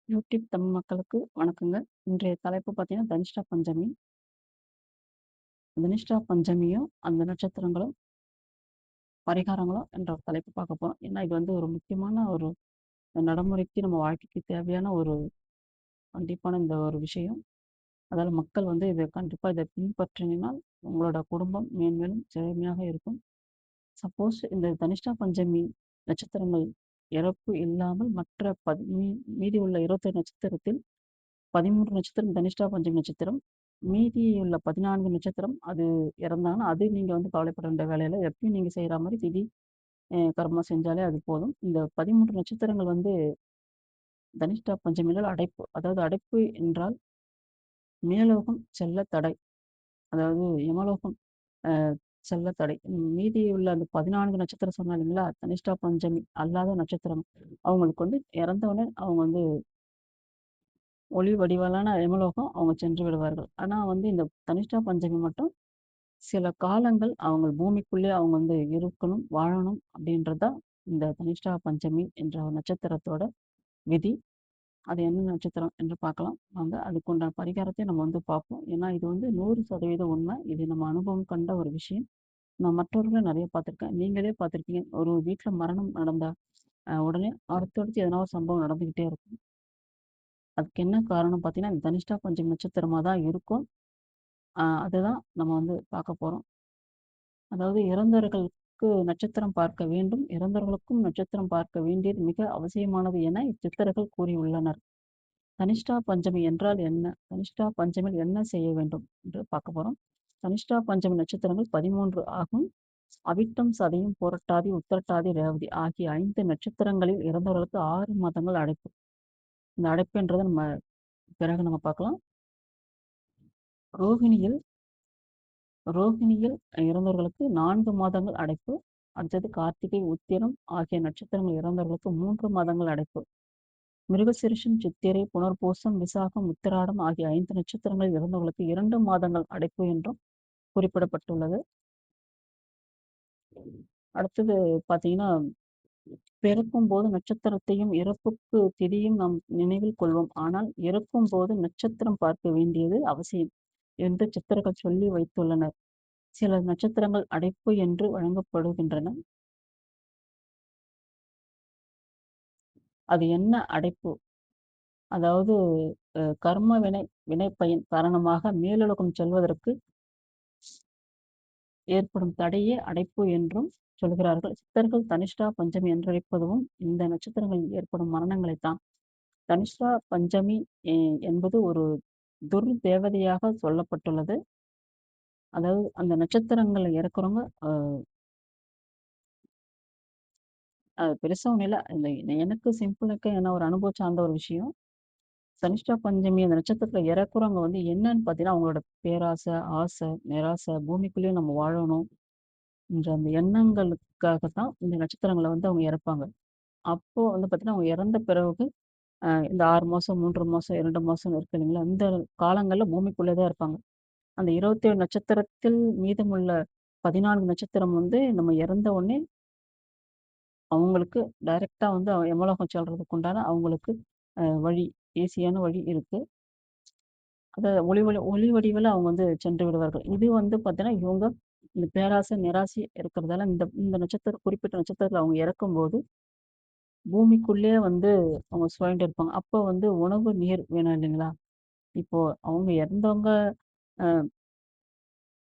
YouTube Tamil மக்களுக்கு வணக்கங்க. இன்றைய தலைப்பு பார்த்தீங்கன்னா, தனிஷ்டா பஞ்சமி. தனிஷ்டா பஞ்சமியும், அந்த நட்சத்திரங்களும், பரிகாரங்களும் என்ற ஒரு தலைப்பு பார்க்க போறோம். ஏன்னா, இது வந்து ஒரு முக்கியமான ஒரு நடைமுறைக்கு நம்ம வாழ்க்கைக்கு தேவையான ஒரு கண்டிப்பான இந்த ஒரு விஷயம். அதால மக்கள் வந்து இத பின்பற்றினால், உங்களோட குடும்பம் மேன்மேலும் செழுமையாக இருக்கும். சப்போஸ் இந்த தனிஷ்டா பஞ்சமி நட்சத்திரங்கள் இறப்பு இல்லாமல் மற்ற மீதி உள்ள 28 நட்சத்திரத்தில் 13 நட்சத்திரம் தனிஷ்டா பஞ்சமி நட்சத்திரம். மீதி உள்ள 14 நட்சத்திரம் அது இறந்தாங்கன்னா, அது நீங்க வந்து கவலைப்பட வேண்டிய வேலை இல்ல. எப்பயும் நீங்க செய்ற மாரி திதி கர்மா செஞ்சாலே அது போதும். இந்த 13 நட்சத்திரங்கள் வந்து தனிஷ்டா பஞ்சமி நாள் அடைப்பு. அதாவது அடைப்பு என்றால் மேலோகம் செல்ல தடை. அதாவது யமலோகம் அ செல்ல தடை. மீதி உள்ள அந்த 14 நட்சத்திரம் சொன்னேன் இல்லைங்களா? தனிஷ்டா பஞ்சமி அல்லாத நட்சத்திரம். அவங்களுக்கு வந்து இறந்தவுடனே அவங்க வந்து ஒளி வடிவாலான யமலோகம் அவங்க சென்று விடுவார்கள். ஆனா வந்து இந்த தனிஷ்டா பஞ்சமி மட்டும் சில காலங்கள் அவங்க பூமிக்குள்ளே அவங்க வந்து இருக்கணும், வாழணும் அப்படின்றது தான் இந்த தனிஷ்டா பஞ்சமி என்ற ஒரு நட்சத்திரத்தோட விதி. அது என்ன நட்சத்திரம் என்று பார்க்கலாம். வாங்க அதுக்குண்டான பரிகாரத்தை நம்ம வந்து பார்ப்போம். ஏன்னா இது வந்து 100% உண்மை. இது நம்ம அனுபவம் கண்ட ஒரு விஷயம். நான் மற்றவர்களும் நெறைய பார்த்துருக்கேன். நீங்களே பார்த்துருப்பீங்க. ஒரு வீட்ல மரணம் நடந்தா, உடனே அடுத்தடுத்து எதனா ஒரு சம்பவம் நடந்துகிட்டே இருக்கும். அதுக்கு என்ன காரணம் பார்த்தீங்கன்னா, இந்த தனிஷ்டா பஞ்சமி நட்சத்திரமா தான் இருக்கும். அதுதான் நம்ம வந்து பார்க்க போறோம். அதாவது இறந்தவர்களுக்கு நட்சத்திரம் பார்க்க வேண்டும். இறந்தவர்களுக்கும் நட்சத்திரம் பார்க்க வேண்டியது மிக அவசியமானது என சித்தர்கள் கூறியுள்ளனர். தனிஷ்டா பஞ்சமி என்றால் என்ன? தனிஷ்டா பஞ்சமியில் என்ன செய்ய வேண்டும் என்று பார்க்க போறோம். தனிஷ்டா பஞ்சமி நட்சத்திரங்கள் 13 ஆகும். அவிட்டம், சதயம், புரட்டாதி, உத்திரட்டாதி, ரேவதி ஆகிய 5 நட்சத்திரங்களில் இறந்தவர்களுக்கு 6 மாதங்கள் அடைப்பு. இந்த அடைப்புன்றத பிறகு நம்ம பார்க்கலாம். ரோகிணியில் ரோகிணியில் இறந்தவர்களுக்கு 4 மாதங்கள் அடைப்பு. அடுத்தது கார்த்திகை, உத்திரம் ஆகிய நட்சத்திரங்கள் இறந்தவர்களுக்கு 3 மாதங்கள் அடைப்பு. மிருகசீரிஷம், சித்திரை, புனர்பூசம், விசாகம், உத்திராடம் ஆகிய 5 நட்சத்திரங்களில் இறந்தவர்களுக்கு 2 மாதங்கள் அடைப்பு என்றும் குறிப்பிடப்பட்டுள்ளது. அடுத்தது பார்த்தீங்கன்னா, பிறக்கும்போது நட்சத்திரத்தையும் இறப்புக்கு திதியும் நாம் நினைவில் கொள்வோம். ஆனால் இறக்கும்போது நட்சத்திரம் பார்க்க வேண்டியது அவசியம் என்று சித்தர்கள் சொல்லி வைத்துள்ளனர். சில நட்சத்திரங்கள் அடைப்பு என்று வழங்கப்படுகின்றன. அது என்ன அடைப்பு? அதாவது கர்ம வினைப்பயன் காரணமாக மேலுலகம் செல்வதற்கு ஏற்படும் தடையே அடைப்பு என்றும் சொல்கிறார்கள். சித்தர்கள் தனிஷ்டா பஞ்சமி என்றழைப்பதும் இந்த நட்சத்திரங்களில் ஏற்படும் மரணங்களைத்தான். தனிஷ்டா பஞ்சமி என்பது ஒரு துர்தேவதையாக சொல்லப்பட்டுள்ளது. அதாவது அந்த நட்சத்திரங்கள்ல இறக்குறவங்க பெருசா ஒண்ணும் இல்ல. எனக்கு சிம்பிளுக்கு என்ன ஒரு அனுபவம் சார்ந்த ஒரு விஷயம். தனிஷ்டா பஞ்சமி அந்த நட்சத்திரத்துல இறக்குறவங்க வந்து என்னன்னு பார்த்தீங்கன்னா, அவங்களோட பேராசை, ஆசை, நிராசை, பூமிக்குள்ளேயே நம்ம வாழணும் என்ற அந்த எண்ணங்களுக்காக தான் இந்த நட்சத்திரங்கள வந்து அவங்க இறப்பாங்க. அப்போ வந்து பார்த்தீங்கன்னா, அவங்க இறந்த பிறகு இந்த 6 மாசம், 3 மாசம், 2 மாசம் இருக்கு இல்லைங்களா? இந்த காலங்கள்ல பூமிக்குள்ளே தான் இருப்பாங்க. அந்த 27 நட்சத்திரத்தில் மீதமுள்ள 14 நட்சத்திரம் வந்து நம்ம இறந்த உடனே அவங்களுக்கு டைரக்ட்டா வந்து எமலோகம் செல்றதுக்கு உண்டான அவங்களுக்கு வழி, ஈஸியான வழி இருக்கு. அத ஒளி வடிவில அவங்க வந்து சென்று விடுவார்கள். இது வந்து பார்த்தீங்கன்னா, இவங்க இந்த பேராசை, நிராசை இருக்கிறதால இந்த இந்த குறிப்பிட்ட நட்சத்திரத்தில அவங்க இறக்கும்போது, பூமிக்குள்ளேயே வந்து அவங்க சுழண்டு இருப்பாங்க. அப்போ வந்து உணவு, நீர் வேணும் இல்லைங்களா? இப்போ அவங்க இறந்தவங்க அ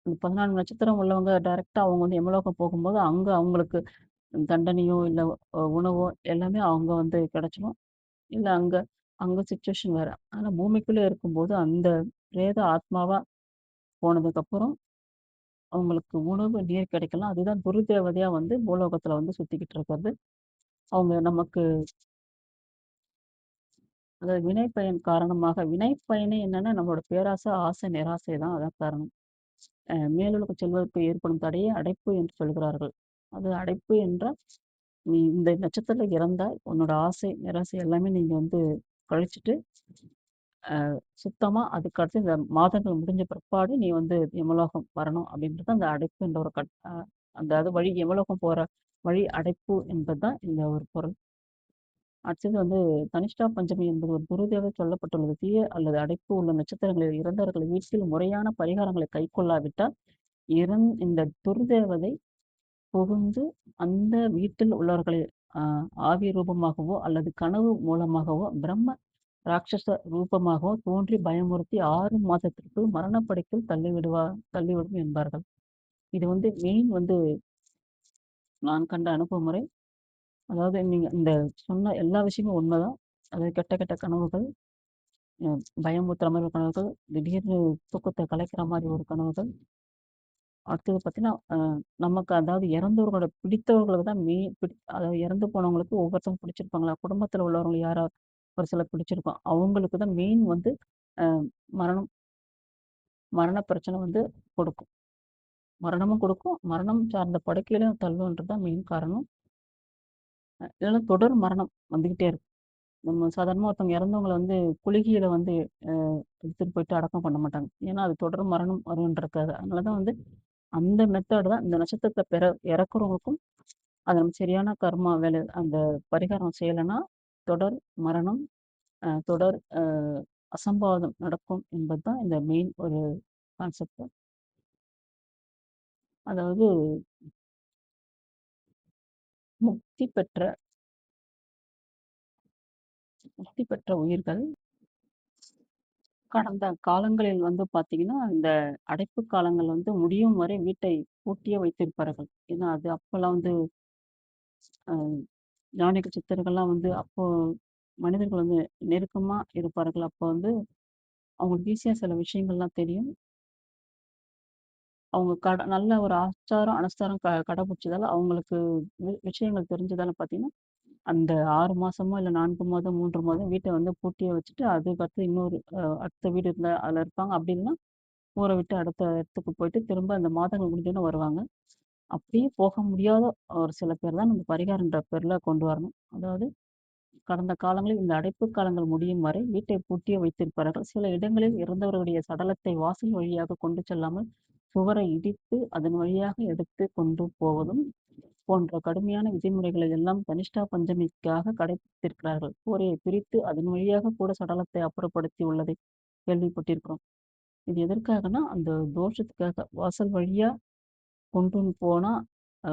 இந்த 14 நட்சத்திரம் உள்ளவங்க டைரக்ட்டா அவங்க வந்து எமலோகம் போகும்போது, அங்க அவங்களுக்கு தண்டனையோ, இல்ல உணவோ எல்லாமே அவங்க வந்து கிடைச்சிரும். இல்ல அங்க அங்க சிச்சுவேஷன் வேற. ஆனா பூமிக்குள்ளே இருக்கும்போது, அந்த பிரேத ஆத்மாவா போனதுக்கப்புறம் அவங்களுக்கு உணவு, நீர் கிடைக்கலாம். அதுதான் துர்தேவதையா வந்து பூலோகத்துல வந்து சுத்திக்கிட்டு இருக்கிறது. அவங்க நமக்கு அதாவது வினைப்பயன் காரணமாக வினைப்பயனே என்னன்னா, நம்மளோட பேராசை, ஆசை, நிராசை தான் அதான் காரணம். மேலுலகம் செல்வதற்கு ஏற்படும் தடையே அடைப்பு என்று சொல்கிறார்கள். அது அடைப்பு என்றால், நீ இந்த நட்சத்திரத்துல இறந்தா, உன்னோட ஆசை, நிராசை எல்லாமே நீங்க வந்து கழிச்சுட்டு, சுத்தமா அதுக்கடுத்து இந்த மாதங்கள் முடிஞ்ச பிற்பாடு நீ வந்து எமலோகம் வரணும் அப்படின்றது அந்த அடைப்புன்ற ஒரு அந்த அது வழி எமலோகம் போற வழி அடைப்பு என்பது தான் இந்த ஒரு பொருள். அடுத்தது வந்து தனிஷ்டா பஞ்சமி என்பது ஒரு குருதேவர் சொல்லப்பட்டுள்ளது. தீய அல்லது அடைப்பு உள்ள நட்சத்திரங்களில் இறந்தவர்கள் வீட்டில் முறையான பரிகாரங்களை கைக்கொள்ளாவிட்டால், இந்த துர்தேவதை புகுந்து அந்த வீட்டில் உள்ளவர்களை அ ஆவி ரூபமாகவோ அல்லது கனவு மூலமாகவோ பிரம்ம ராட்சச ரூபமாகவோ தோன்றி பயமுறுத்தி 6 மாதத்திற்குள் மரணப்படுக்கையில் தள்ளிவிடும் என்பார்கள். இது வந்து மெயின் வந்து நான் கண்ட அனுபவ முறை. அதாவது நீங்க இந்த சொன்ன எல்லா விஷயமும் உண்மைதான். அதாவது கெட்ட கெட்ட கனவுகள், பயமுறுத்துற மாரி ஒரு கனவுகள், திடீர்னு தூக்கத்த கலைக்கிற மாரி ஒரு கனவுகள். அடுத்தது பார்த்தீங்கன்னா, நமக்கு அதாவது இறந்தவர்களோட பிடித்தவர்களுக்கு தான் அதாவது இறந்து போனவங்களுக்கு ஒவ்வொருத்தவங்க பிடிச்சிருப்பாங்களா, குடும்பத்தில உள்ளவங்க யாராவது ஒரு சிலர் பிடிச்சிருக்கும். அவங்களுக்கு தான் மெயின் வந்து அ மரணம் மரண பிரச்சனை வந்து கொடுக்கும். மரணமும் கொடுக்கும். மரணம் சார்ந்த படுக்கையிலும் தள்ளும்ன்றது தான் மெயின் காரணம். இல்லன்னா தொடர் மரணம் வந்துகிட்டே இருக்கும். நம்ம சாதாரணமா ஒருத்தவங்க இறந்தவங்கள வந்து குளிகையில வந்து அ எடுத்துட்டு போயிட்டு அடக்கம் பண்ண மாட்டாங்க. ஏன்னா, அது தொடர் மரணம் வரும்ன்றதுக்காக. அதனால தான் வந்து அந்த மெத்தேடு தான் இந்த நட்சத்திரத்தில இறக்குறவங்களுக்கும் அது நம்ம சரியான கர்மா வேலை அந்த பரிகாரம் செய்யலைன்னா, தொடர் மரணம், தொடர் அசம்பாவிதம் நடக்கும் என்பது தான் இந்த மெயின் ஒரு கான்செப்ட். அதாவது முக்தி பெற்ற முக்தி பெற்ற உயிர்கள் கடந்த காலங்களில் வந்து பார்த்தீங்கன்னா, இந்த அடைப்பு காலங்கள் வந்து முடியும் வரை வீட்டை பூட்டியே வைத்திருப்பார்கள். ஏன்னா, அது அப்பலாம் வந்து அ ஞானிகள், சித்தர்கள்லாம் வந்து அப்போ மனிதர்கள் வந்து நெருக்கமா இருப்பார்கள். அப்போ வந்து அவங்களுக்கு ஈஸியா சில விஷயங்கள்லாம் தெரியும். அவங்க நல்ல ஒரு ஆச்சாரம், அனுஷ்டானம் கடைபிடிச்சதால அவங்களுக்கு விஷயங்கள் தெரிஞ்சதால பார்த்தீங்கன்னா, அந்த 6 மாசமோ, இல்ல 4 மாதம், 3 மாதம் வீட்ட வந்து பூட்டியே வச்சுட்டு, அதுக்கடுத்து இன்னொரு அடுத்த வீடு இருந்தா அதுல இருப்பாங்க. அப்படி இல்லன்னா, ஊர விட்டு அடுத்த இடத்துக்கு போயிட்டு, திரும்ப அந்த மாதங்கள் முடிஞ்சோனே வருவாங்க. அப்படியே போக முடியாத ஒரு சில பேர் தான் நம்ம பரிகாரன்ற பேர்ல கொண்டு வரணும். அதாவது கடந்த காலங்களில் இந்த அடைப்பு காலங்கள் முடியும் வரை வீட்டை பூட்டியே வைத்திருப்பார்கள். சில இடங்களில் இறந்தவர்களுடைய சடலத்தை வாசல் வழியாக கொண்டு செல்லாமல், சுவரை இடித்து அதன் வழியாக எடுத்து கொண்டு போவதும் போன்ற கடுமையான விதிமுறைகளை எல்லாம் கனிஷ்டா பஞ்சமிக்காக கடைபிடித்திருக்கிறார்கள். கூரையை பிரித்து அதன் வழியாக கூட சடலத்தை அப்புறப்படுத்தி உள்ளதை கேள்விப்பட்டிருக்கிறோம். இது எதற்காகன்னா, அந்த தோஷத்துக்காக வாசல் வழியா கொண்டு போனா, அ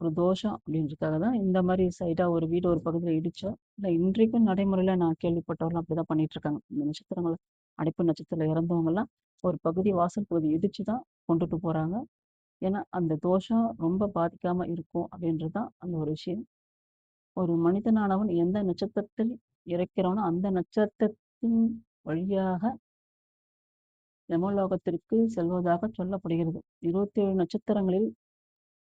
ஒரு தோஷம் அப்படின்றதுக்காக தான் இந்த மாரி சைடா ஒரு வீடு ஒரு பகுதியில இடிச்சா, இல்ல இன்றைக்கும் நடைமுறையில நான் கேள்விப்பட்டவர்லாம் அப்படிதான் பண்ணிட்டு இருக்காங்க. இந்த நட்சத்திரங்கள அடைப்பு நட்சத்திரத்தில இறந்தவங்கலாம் ஒரு பகுதி வாசல் பகுதி இடிச்சு தான் கொண்டுட்டு போறாங்க. ஏன்னா, அந்த தோஷம் ரொம்ப பாதிக்காம இருக்கும் அப்படின்றது தான் அந்த ஒரு விஷயம். ஒரு மனிதனானவன் எந்த நட்சத்திரத்தில் இறக்கிறானோ, அந்த நட்சத்திரத்தின் வழியாக யமலோகத்திற்கு செல்வதாக சொல்லப்படுகிறது. 27 நட்சத்திரங்களில்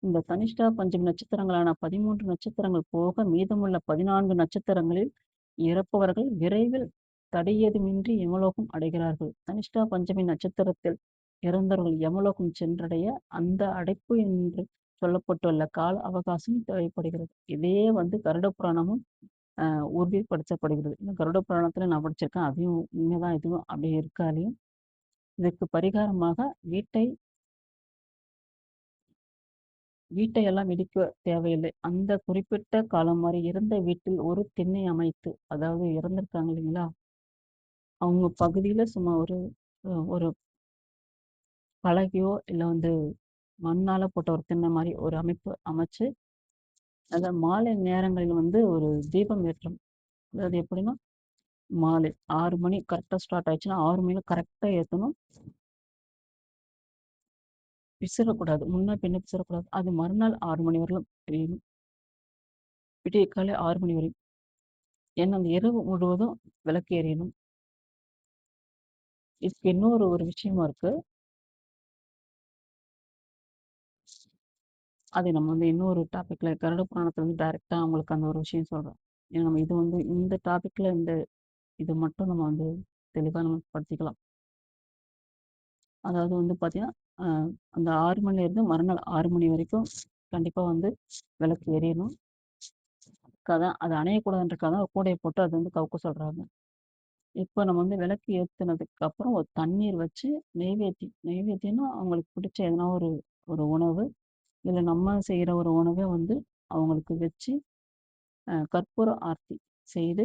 இந்த தனிஷ்டா பஞ்சமி நட்சத்திரங்களான 13 நட்சத்திரங்கள் போக மீதமுள்ள 14 நட்சத்திரங்களில் இறப்பவர்கள் விரைவில் தடையேதுமின்றி யமலோகம் அடைகிறார்கள். தனிஷ்டா பஞ்சமி நட்சத்திரத்தில் இறந்தவர்கள் யமலோகம் சென்றடைய அந்த அடைப்பு என்று சொல்லப்பட்டுள்ள கால அவகாசம் தேவைப்படுகிறது. இதே வந்து கருட புராணமும் உறுதிப்படுத்தப்படுகிறது. இன்னும் கருட புராணத்துல நான் படிச்சிருக்கேன். அதையும் உண்மைதான் இதுவும் அப்படி இருக்காலையும் இதற்கு பரிகாரமாக வீட்டையெல்லாம் இடிக்க தேவையில்லை. அந்த குறிப்பிட்ட காலம் வரை இருந்த வீட்டில் ஒரு திண்ணை அமைத்து, அதாவது இறந்திருக்காங்க இல்லைங்களா? அவங்க பகுதியில சும்மா ஒரு ஒரு பலகையோ, இல்ல வந்து மண்ணால போட்ட ஒரு திண்ணை மாரி ஒரு அமைப்பு அமைச்சு, அத மாலை நேரங்களில் வந்து ஒரு தீபம் ஏற்றணும். அதாவது எப்படின்னா, மாலை 6 மணி கரெக்ட்டா ஸ்டார்ட் ஆயிடுச்சுன்னா, 6 மணில கரெக்ட்டா ஏத்தணும். விசிறக்கூடாது. முன்ன பின்ன விசிறக்கூடாது. அது மறுநாள் 6 மணி வரலும் எரியணும். விடியற்காலை 6 மணி வரை. ஏன்னா, அந்த இரவு முழுவதும் விளக்கு எரியணும். இதுக்கு இன்னொரு ஒரு விஷயமும் இருக்கு. அது நம்ம வந்து இன்னொரு டாபிக்ல கருட புராணத்துல வந்து டைரக்ட்டா உங்களுக்கு அந்த ஒரு விஷயம் சொல்றேன். ஏன்னா நம்ம இது வந்து இந்த டாபிக்ல இது மட்டும் நம்ம வந்து தெளிவா நம்ம படுத்திக்கலாம். அதாவது வந்து பார்த்தீங்கன்னா, அ அந்த 6 மணிலேருந்து மறுநாள் 6 மணி வரைக்கும் கண்டிப்பா வந்து விளக்கு எரியணும். அதான் அது அணையக்கூடாதுன்றதுக்காக தான் கூடைய போட்டு அது வந்து கவுக்க சொல்றாங்க. இப்ப நம்ம வந்து விளக்கு ஏத்துனதுக்கு அப்புறம் ஒரு தண்ணீர் வச்சு நெய்வேத்தியம்னா அவங்களுக்கு பிடிச்ச எதனா ஒரு ஒரு உணவு, இல்ல நம்ம செய்ற ஒரு உணவ வந்து அவங்களுக்கு வச்சு கற்பூர ஆரத்தி. செய்து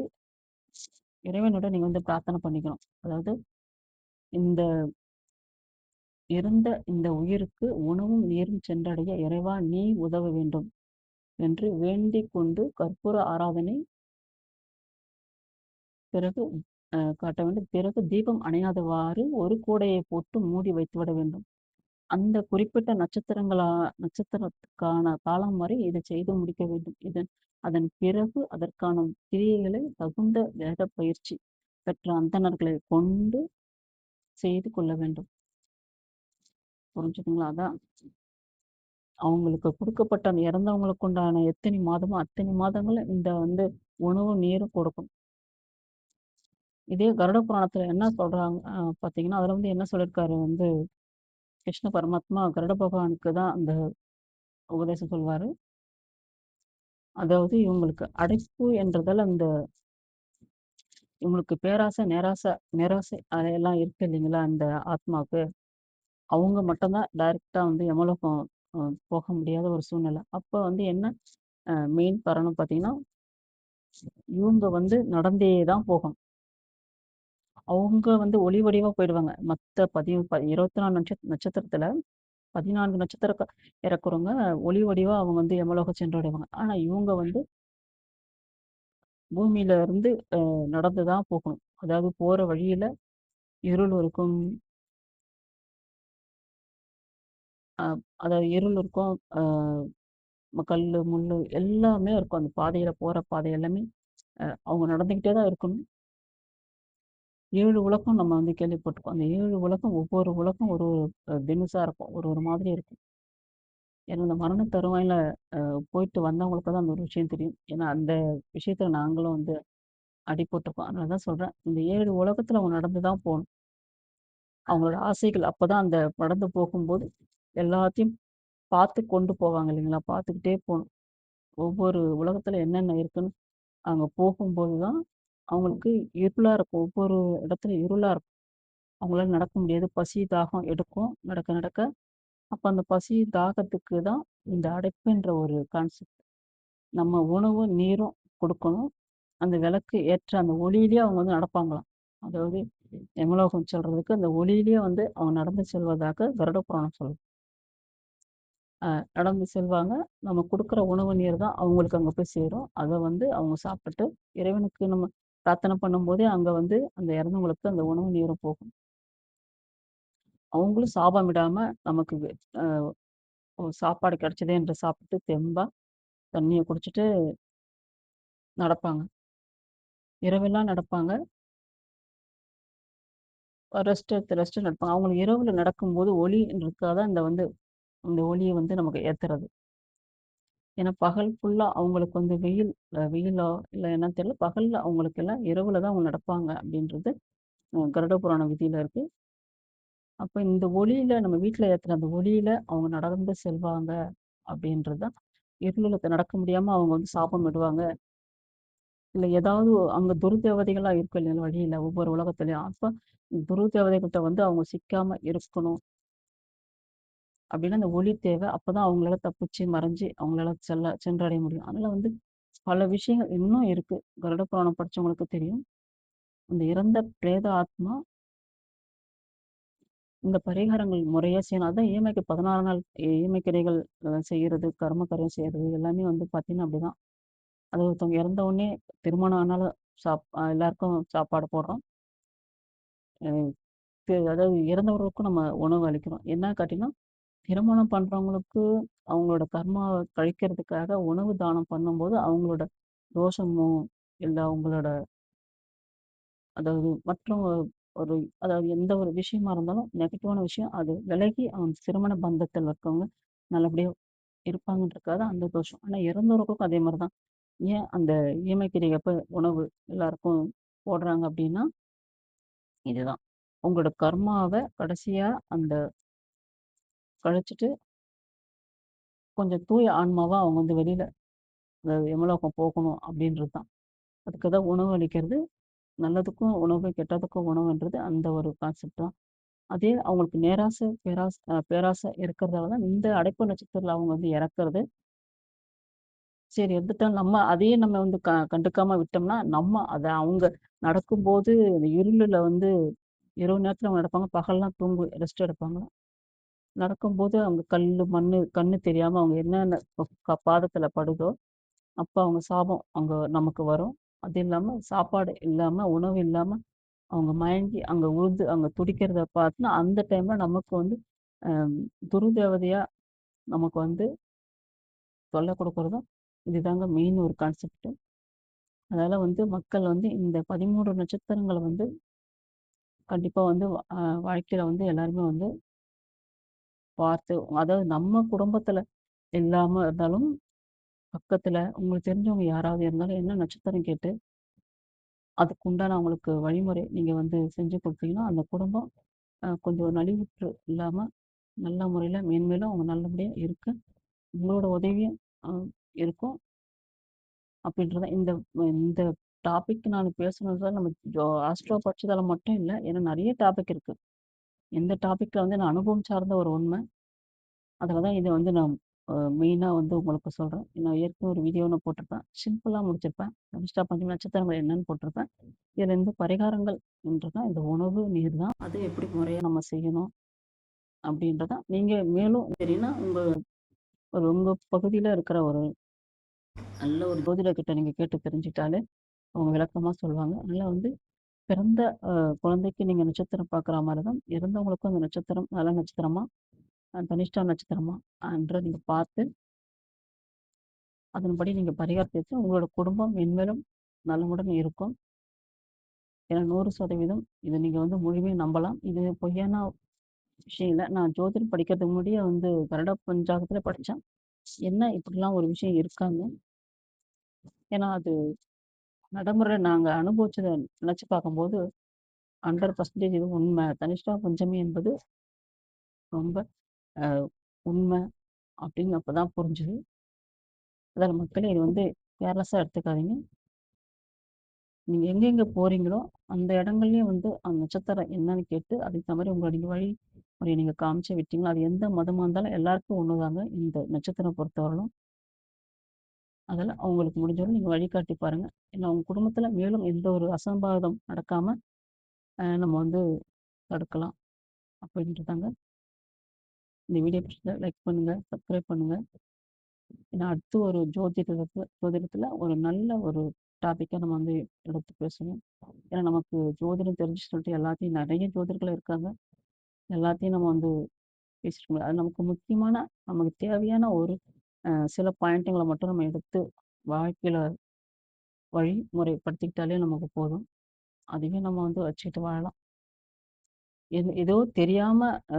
இறைவனிடம் நீங்க வந்து பிரார்த்தனை பண்ணிக்கணும். அதாவது இந்த இந்த உயிருக்கு உணவும் நீரும் சென்றடைய இறைவா நீ உதவ வேண்டும் என்று வேண்டிக் கொண்டு கற்பூர ஆராதனை பிறகு காட்ட வேண்டும். பிறகு தீபம் அணையாதவாறு ஒரு கூடையை போட்டு மூடி வைத்துவிட வேண்டும். அந்த குறிப்பிட்ட நட்சத்திரத்துக்கான காலம் வரை இதை செய்து முடிக்க வேண்டும். அதன் பிறகு அதற்கான கிரியைகளை தகுந்த வேத பயிற்சி பெற்ற அந்தணர்களை கொண்டு செய்து கொள்ள வேண்டும். புரிஞ்சுதுங்களா? அதான் அவங்களுக்கு கொடுக்கப்பட்ட அந்த இறந்தவங்களுக்கு உண்டான எத்தனை மாதமோ அத்தனை மாதங்கள் இந்த வந்து உணவு நீரும் கொடுக்கணும். இதே கருட புராணத்துல என்ன சொல்றாங்க பாத்தீங்கன்னா, அதுல வந்து என்ன சொல்லியிருக்காரு வந்து கிருஷ்ண பரமாத்மா கருட பகவானுக்கு தான் அந்த உபதேசம் சொல்வாரு. அதாவது இவங்களுக்கு அடைப்பு என்றதால் அந்த இவங்களுக்கு பேராசை, நிராசை அதெல்லாம் இருக்கு இல்லைங்களா? அந்த ஆத்மாவுக்கு. அவங்க மட்டும்தான் டைரக்ட்டா வந்து யமலோகம் போக முடியாத ஒரு சூழ்நிலை. அப்ப வந்து என்ன மெயின் காரணம் பார்த்தீங்கன்னா, இவங்க வந்து நடந்தே தான் போகணும். அவங்க வந்து ஒளி வடிவா போயிடுவாங்க. மத்த 24 நட்சத்திரத்துல 14 நட்சத்திரம் இறக்குறவங்க ஒளி வடிவா அவங்க வந்து யமலோகம் சென்றடைவாங்க. ஆனா இவங்க வந்து பூமியில இருந்து நடந்து தான் போகணும். அதாவது போற வழியில இருள் இருக்கும். அ அதாவது இருள் இருக்கும். கல்லு, முள்ளு எல்லாமே இருக்கும். அந்த பாதையில போற பாதை எல்லாமே அவங்க நடந்துக்கிட்டே தான் இருக்கணும். 7 உலகம் நம்ம வந்து கேள்விப்பட்டுருக்கோம். அந்த 7 உலகம் ஒவ்வொரு உலகம் ஒரு ஒரு தினுசா இருக்கும். ஒரு ஒரு மாதிரி இருக்கும். ஏன்னா இந்த மரண தருவாயில போயிட்டு வந்தவங்களுக்கு தான் அந்த ஒரு விஷயம் தெரியும். ஏன்னா அந்த விஷயத்துல நாங்களும் வந்து அடிபட்டுருக்கோம். அதனால தான் சொல்றேன். இந்த 7 உலகத்துல அவங்க நடந்து தான் போணும். அவங்களோட ஆசைகள் அப்பதான் அந்த நடந்து போகும்போது எல்லாத்தையும் பார்த்து கொண்டு போவாங்க இல்லைங்களா? பார்த்துக்கிட்டே போணும். ஒவ்வொரு உலகத்துல என்னென்ன இருக்குன்னு அங்க போகும்போது தான் அவங்களுக்கு இருளா இருக்கும். ஒவ்வொரு இடத்துல இருளா இருக்கும். அவங்களால நடக்க முடியாது. பசி, தாகம் எடுக்கும். நடக்க நடக்க. அப்ப அந்த பசி, தாகத்துக்கு தான் இந்த அடைப்புன்ற ஒரு கான்செப்ட். நம்ம உணவும், நீரும் கொடுக்கணும். அந்த விளக்கு ஏற்ற அந்த ஒளியிலேயே அவங்க வந்து நடப்பாங்களாம். அதாவது யமலோகம் செல்றதுக்கு அந்த ஒளியிலேயே வந்து அவங்க நடந்து செல்வதாக கருட புராணம் சொல்லுது. நடந்து செல்வாங்க. நம்ம குடுக்குற உணவு, நீர் தான் அவங்களுக்கு அங்க போய் சேரும். அத வந்து அவங்க சாப்பிட்டு, இறைவனுக்கு நம்ம பிரார்த்தனை பண்ணும்போதே அங்க வந்து அந்த இறந்தவங்களுக்கு அந்த உணவு, நீரும் போகும். அவங்களும் சாபம் விடாம நமக்கு அ சாப்பாடு கிடைச்சதே என்று சாப்பிட்டு தெம்பா தண்ணிய குடிச்சிட்டு நடப்பாங்க. இரவெல்லாம் நடப்பாங்க. ரெஸ்ட் நடப்பாங்க. அவங்களுக்கு இரவுல நடக்கும்போது ஒளின்றதுக்காக தான் இந்த ஒளிய வந்து நமக்கு ஏத்துறது. ஏன்னா பகல் ஃபுல்லா அவங்களுக்கு வந்து வெயிலோ இல்ல என்னன்னு தெரியல. பகல்ல அவங்களுக்கெல்லாம் இரவுல தான் அவங்க நடப்பாங்க அப்படின்றது கருட புராண விதியில இருக்கு. அப்ப இந்த ஒளியில நம்ம வீட்ல ஏத்துற அந்த ஒளியில அவங்க நடந்து செல்வாங்க அப்படின்றது தான். இருளுல நடக்க முடியாம அவங்க வந்து சாபம் விடுவாங்க. இல்ல ஏதாவது அங்க துர்தேவதைகளா இருக்கும் இல்லையா வழியில ஒவ்வொரு உலகத்திலயும். அப்ப துர்தேவதைகள்ட்ட வந்து அவங்க சிக்காம இருக்கணும் அப்படின்னா அந்த ஒளி தேவை. அப்பதான் அவங்களால தப்பிச்சு, மறைஞ்சு அவங்களால சென்றடைய முடியும். அதனால வந்து பல விஷயங்கள் இன்னும் இருக்கு. கருட புராணம் படிச்சவங்களுக்கு தெரியும். அந்த இறந்த பிரேத ஆத்மா இந்த பரிகாரங்கள் முறையா செய்யணும். அதான் ஈமைக்கு 16 நாள் ஈமைக்கிரைகள் செய்யறது, கர்ம காரியம் செய்யறது எல்லாமே வந்து பார்த்தீங்கன்னா அப்படிதான். அது ஒருத்தவங்க இறந்த உடனே திருமணம் ஆனாலும் எல்லாருக்கும் சாப்பாடு போடுறோம். அ அதாவது இறந்தவர்களுக்கும் நம்ம உணவு அளிக்கிறோம். என்ன காட்டினா, திருமணம் பண்றவங்களுக்கு அவங்களோட கர்மாவ கழிக்கிறதுக்காக உணவு தானம் பண்ணும்போது, அவங்களோட தோஷமோ, இல்ல அவங்களோட அதாவது மற்றும் ஒரு அதாவது எந்த ஒரு விஷயமா இருந்தாலும் நெகட்டிவான விஷயம் அது விலகி அவங்க திருமண பந்தத்தில் இருக்கவங்க நல்லபடியா இருப்பாங்கன்றதுக்காக தான் அந்த தோஷம். ஆனா இறந்தவர்களுக்கும் அதே மாரி தான். ஏன் அந்த ஈமைக்கிரை அப்ப உணவு எல்லாருக்கும் போடுறாங்க அப்படின்னா, இதுதான். உங்களோட கர்மாவ கடைசியா அந்த கழிச்சுட்டு கொஞ்சம் தூய ஆன்மாவா அவங்க வந்து வெளியில அதாவது எமலோகம் போகணும் அப்படின்றது தான். அதுக்கு தான் உணவு அளிக்கிறது. நல்லதுக்கும் உணவு, கெட்டதுக்கும் உணவுன்றது அந்த ஒரு கான்செப்ட் தான். அதே அவங்களுக்கு நேராசை, பேராசை இருக்கிறதால தான் இந்த அடைப்பு நட்சத்திரத்தில அவங்க வந்து இறக்கறது. சரி எடுத்துட்டோம். நம்ம அதையே நம்ம வந்து கண்டுக்காம விட்டோம்னா, நம்ம அத அவங்க நடக்கும்போது இந்த இருளுல வந்து இரவு நேரத்துல அவங்க நடப்பாங்க. பகல்லாம் ரெஸ்ட் எடுப்பாங்க. நடக்கும்போது அவங்க கல்லு, மண்ணு கண்ணு தெரியாம அவங்க என்னென்ன பாதத்துல படுதோ, அப்ப அவங்க சாபம் அங்க நமக்கு வரும். அது இல்லாம சாப்பாடு இல்லாம, உணவு இல்லாம அவங்க மயங்கி அங்க உழுந்து அங்க துடிக்கிறத பார்த்துனா, அந்த டைம்ல நமக்கு வந்து அ துருதேவதையா நமக்கு வந்து தொல்ல குடுக்குறதும் இதுதாங்க மெயின் ஒரு கான்செப்ட். அதனால வந்து மக்கள் வந்து இந்த 13 நட்சத்திரங்கள வந்து கண்டிப்பா வந்து வாழ்க்கையில வந்து எல்லாருமே வந்து பார்த்து அதாவது நம்ம குடும்பத்துல இல்லாம இருந்தாலும், பக்கத்துல உங்களுக்கு தெரிஞ்சவங்க யாராவது இருந்தாலும் என்ன நட்சத்திரம் கேட்டு, அதுக்கு உண்டான அவங்களுக்கு வழிமுறை நீங்க வந்து செஞ்சு குடுத்தீங்கன்னா, அந்த குடும்பம் கொஞ்சம் நலிவுற்று இல்லாம, நல்ல முறையில மேன்மேலும் அவங்க நல்லபடியா இருக்க, உங்களோட உதவியும் அ இருக்கும். அப்படின்றத இந்த இந்த டாபிக் நான் பேசுனது நம்ம ஆஸ்ட்ரோ பட்சத்தில மட்டும் இல்ல. ஏன்னா நெறைய டாபிக் இருக்கு. இந்த டாபிக்ல வந்து நான் அனுபவம் சார்ந்த ஒரு உண்மை. அதில தான் இத வந்து நான் மெயினா வந்து உங்களுக்கு சொல்றேன். நான் ஏற்கனவே ஒரு வீடியோ ஒண்ணு போட்டிருப்பேன். சிம்பிளா முடிச்சிருப்பேன். அனுஷ்டா பஞ்சமி நட்சத்திரங்கள் என்னன்னு போட்டிருப்பேன். இதில இருந்து பரிகாரங்கள் என்றது இந்த உணவு, நீர் தான். அது எப்படி முறையா நம்ம செய்யணும் அப்படின்றத நீங்க மேலும் தெரியும்னா, உங்க பகுதியில இருக்கிற ஒரு நல்ல ஒரு ஜோதிடர்கிட்ட நீங்க கேட்டு தெரிஞ்சுக்கிட்டாலே, அவங்க விளக்கமா சொல்லுவாங்க. அதனால வந்து பிறந்த அ குழந்தைக்கு நீங்க நட்சத்திரம் பார்க்குற மாரி தான், இறந்தவங்களுக்கும் அந்த நட்சத்திரம் நல்ல நட்சத்திரமா, தனிஷ்டா நட்சத்திரமா ன்ற நீங்க பார்த்து, அதன்படி நீங்க பரிகாரத்தை வச்சு உங்களோட குடும்பம் மென்மேலும் நலமுடன் இருக்கும். ஏன்னா 100% இத நீங்க வந்து முழுமையா நம்பலாம். இது பொய்யான விஷயம் இல்ல. நான் ஜோதிடம் படிக்கிறதுக்கு முன்னாடியே வந்து கருட பஞ்சாங்கத்துல படிச்சேன். என்ன இப்படிலாம் ஒரு விஷயம் இருக்கான்னு. ஏன்னா அது நடைமுறையில நாங்க அனுபவிச்சத நினைச்சு பார்க்கும்போது 100% இது உண்மை. தனிஷ்டா பஞ்சமி என்பது ரொம்ப அ உண்மை அப்படின்னு அப்பதான் புரிஞ்சுது. அதால மக்களே இது வந்து கேர்லெஸ்ஸா எடுத்துக்காதீங்க. நீங்க எங்கெங்க போறீங்களோ, அந்த இடங்கள்லயும் வந்து அந்த நட்சத்திரம் என்னன்னு கேட்டு, அதுக்கு தகுந்த மாரி உங்கள நீங்க வழிமுறைய நீங்க காமிச்சு விட்டீங்கன்னா, அது எந்த மதமா இருந்தாலும் எல்லாருக்கும் ஒண்ணுதாங்க. இந்த நட்சத்திரம் பொறுத்தவரையிலும். அதெல்லாம் அவங்களுக்கு முடிஞ்ச நீங்க வழிகாட்டி பாருங்க. ஏன்னா உங்க குடும்பத்தில மேலும் எந்த ஒரு அசம்பாவிதம் நடக்காம, நம்ம வந்து தடுக்கலாம். அப்படின்றதாங்க. இந்த வீடியோ பிடிச்சிருந்தா லைக் பண்ணுங்க, சப்ஸ்கிரைப் பண்ணுங்க. ஏன்னா அடுத்து ஒரு ஜோதிடத்துல ஒரு நல்ல ஒரு டாபிக்கா நம்ம வந்து எடுத்து பேசணும். ஏன்னா நமக்கு ஜோதிடம் தெரிஞ்சு சொல்லிட்டு எல்லாத்தையும் நெறைய ஜோதிடர்கள் இருக்காங்க. எல்லாத்தையும் நம்ம வந்து பேசிக்க முடியாது. அது நமக்கு முக்கியமான, நமக்கு தேவையான ஒரு சில பாயிண்ட்டுங்கள மட்டும் நம்ம எடுத்து வாழ்க்கையில வழிமுறைப்படுத்திக்கிட்டாலே நமக்கு போதும். அதுவே நம்ம வந்து வச்சுக்கிட்டு வாழலாம். ஏதோ தெரியாம அ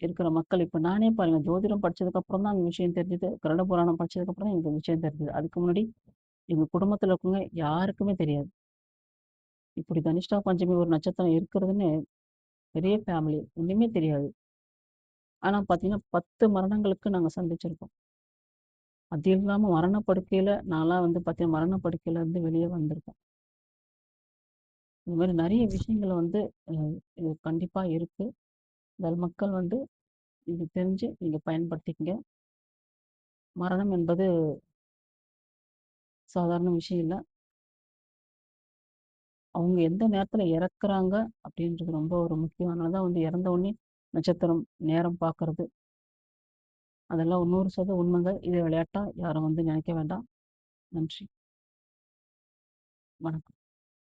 இருக்கிற மக்கள் இப்ப நானே பாருங்க ஜோதிடம் படிச்சதுக்கு அப்புறம் தான் அந்த விஷயம் தெரிஞ்சது. கருட புராணம் படிச்சதுக்கு அப்புறம் தான் எனக்கு இந்த விஷயம் தெரிஞ்சது. அதுக்கு முன்னாடி எங்க குடும்பத்தில இருக்கவங்க யாருக்குமே தெரியாது. இப்படி தனிஷ்டா பஞ்சமி ஒரு நட்சத்திரம் இருக்கிறதுன்னு பெரிய ஃபேமிலி. ஒண்ணுமே தெரியாது. ஆனா பார்த்தீங்கன்னா, 10 மரணங்களுக்கு நாங்க சந்திச்சிருக்கோம். அது இல்லாம மரண படுக்கையில நான்லாம் வந்து பார்த்தீங்கன்னா, மரண படுக்கையில இருந்து வெளியே வந்திருக்கேன். இந்த மாரி நெறைய விஷயங்கள் வந்து அ இது கண்டிப்பா இருக்கு. மக்கள் வந்து இது தெரிஞ்சு நீங்க பயன்படுத்திக்கங்க. மரணம் என்பது சாதாரண விஷயம் இல்ல. அவங்க எந்த நேரத்தில இறக்குறாங்க அப்படின்றது ரொம்ப ஒரு முக்கியம். அதனால தான் வந்து இறந்த உடனே நட்சத்திரம், நேரம் பார்க்கறது, அதெல்லாம் 100% உண்மைங்க. இத விளையாட்டா யாரும் வந்து நினைக்க வேண்டாம். நன்றி. வணக்கம்.